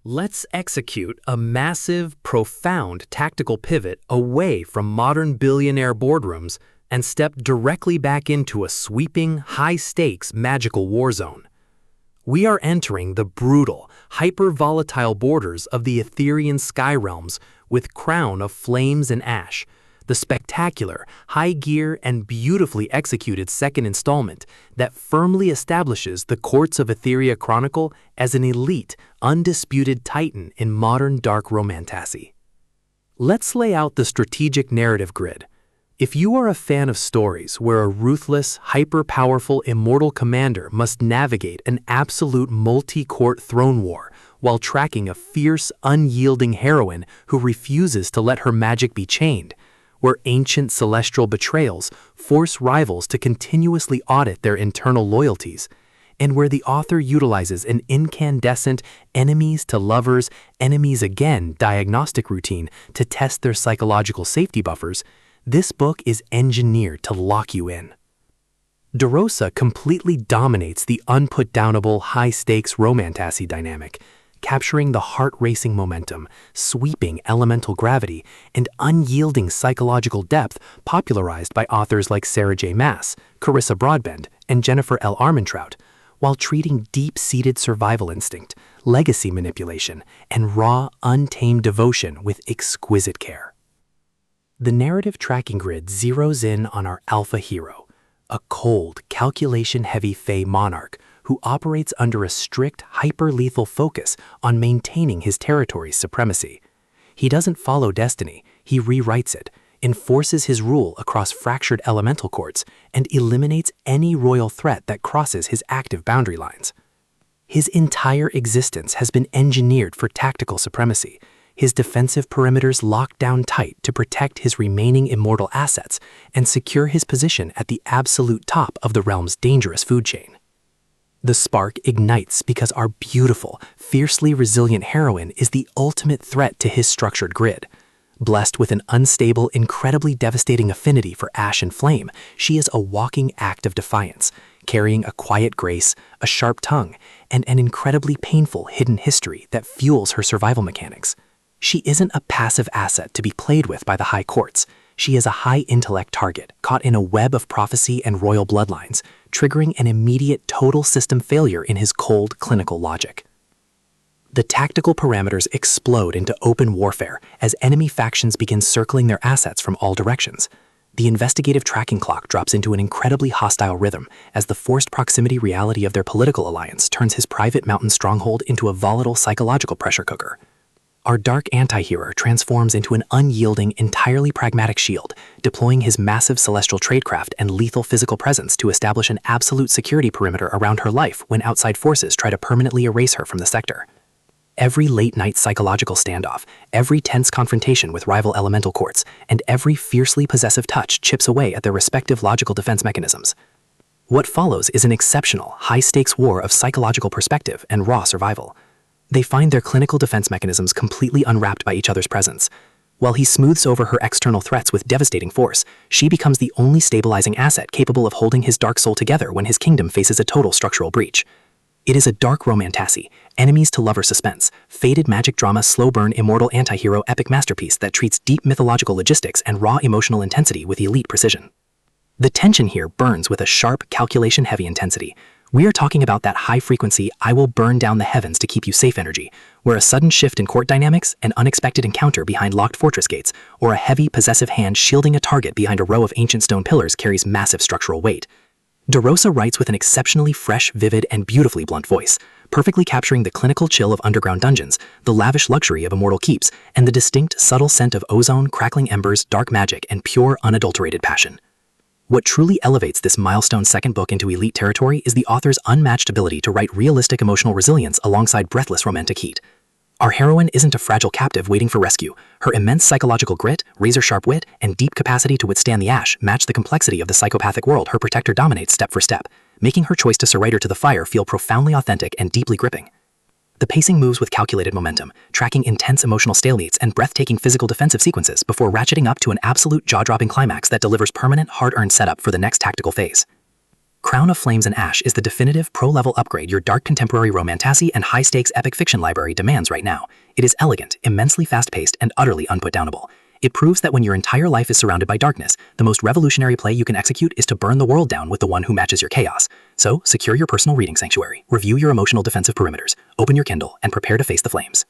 Let's execute a massive, profound tactical pivot away from modern billionaire boardrooms and step directly back into a sweeping, high-stakes magical war zone. We are entering the brutal, hyper-volatile borders of the Aetherian sky realms with Crown of Flames and Ash, the spectacular, high-gear, and beautifully executed second installment that firmly establishes the Courts of Aetheria Chronicle as an elite, undisputed titan in modern dark romantasy. Let's lay out the strategic narrative grid. If you are a fan of stories where a ruthless, hyper-powerful immortal commander must navigate an absolute multi-court throne war while tracking a fierce, unyielding heroine who refuses to let her magic be chained, where ancient celestial betrayals force rivals to continuously audit their internal loyalties, and where the author utilizes an incandescent enemies to lovers, enemies again diagnostic routine to test their psychological safety buffers, this book is engineered to lock you in. DeRosa completely dominates the unputdownable high-stakes romantasy dynamic, capturing the heart-racing momentum, sweeping elemental gravity, and unyielding psychological depth popularized by authors like Sarah J. Maas, Carissa Broadbent, and Jennifer L. Armentrout, while treating deep-seated survival instinct, legacy manipulation, and raw, untamed devotion with exquisite care. The narrative tracking grid zeroes in on our alpha hero, a cold, calculation-heavy Fey monarch who operates under a strict, hyper-lethal focus on maintaining his territory's supremacy. He doesn't follow destiny, he rewrites it, enforces his rule across fractured elemental courts, and eliminates any royal threat that crosses his active boundary lines. His entire existence has been engineered for tactical supremacy, his defensive perimeters locked down tight to protect his remaining immortal assets and secure his position at the absolute top of the realm's dangerous food chain. The spark ignites because our beautiful, fiercely resilient heroine is the ultimate threat to his structured grid. Blessed with an unstable, incredibly devastating affinity for ash and flame, she is a walking act of defiance, carrying a quiet grace, a sharp tongue, and an incredibly painful hidden history that fuels her survival mechanics. She isn't a passive asset to be played with by the high courts. She is a high-intellect target caught in a web of prophecy and royal bloodlines, triggering an immediate total system failure in his cold, clinical logic. The tactical parameters explode into open warfare as enemy factions begin circling their assets from all directions. The investigative tracking clock drops into an incredibly hostile rhythm as the forced proximity reality of their political alliance turns his private mountain stronghold into a volatile psychological pressure cooker. Our dark anti-hero transforms into an unyielding, entirely pragmatic shield, deploying his massive celestial tradecraft and lethal physical presence to establish an absolute security perimeter around her life when outside forces try to permanently erase her from the sector. Every late-night psychological standoff, every tense confrontation with rival elemental courts, and every fiercely possessive touch chips away at their respective logical defense mechanisms. What follows is an exceptional, high-stakes war of psychological perspective and raw survival. They find their clinical defense mechanisms completely unwrapped by each other's presence. While he smooths over her external threats with devastating force, she becomes the only stabilizing asset capable of holding his dark soul together when his kingdom faces a total structural breach. It is a dark romantasy, enemies-to-lover suspense, faded magic drama slow-burn immortal anti-hero epic masterpiece that treats deep mythological logistics and raw emotional intensity with elite precision. The tension here burns with a sharp, calculation-heavy intensity. We are talking about that high-frequency, I will burn down the heavens to keep you safe energy, where a sudden shift in court dynamics, an unexpected encounter behind locked fortress gates, or a heavy, possessive hand shielding a target behind a row of ancient stone pillars carries massive structural weight. DeRosa writes with an exceptionally fresh, vivid, and beautifully blunt voice, perfectly capturing the clinical chill of underground dungeons, the lavish luxury of immortal keeps, and the distinct, subtle scent of ozone, crackling embers, dark magic, and pure, unadulterated passion. What truly elevates this milestone second book into elite territory is the author's unmatched ability to write realistic emotional resilience alongside breathless romantic heat. Our heroine isn't a fragile captive waiting for rescue. Her immense psychological grit, razor-sharp wit, and deep capacity to withstand the ash match the complexity of the psychopathic world her protector dominates step for step, making her choice to surrender to the fire feel profoundly authentic and deeply gripping. The pacing moves with calculated momentum, tracking intense emotional stalemates and breathtaking physical defensive sequences before ratcheting up to an absolute jaw-dropping climax that delivers permanent, hard-earned setup for the next tactical phase. Crown of Flames and Ash is the definitive pro-level upgrade your dark contemporary romantasy and high-stakes epic fiction library demands right now. It is elegant, immensely fast-paced, and utterly unputdownable. It proves that when your entire life is surrounded by darkness, the most revolutionary play you can execute is to burn the world down with the one who matches your chaos. So, secure your personal reading sanctuary, review your emotional defensive perimeters, open your Kindle, and prepare to face the flames.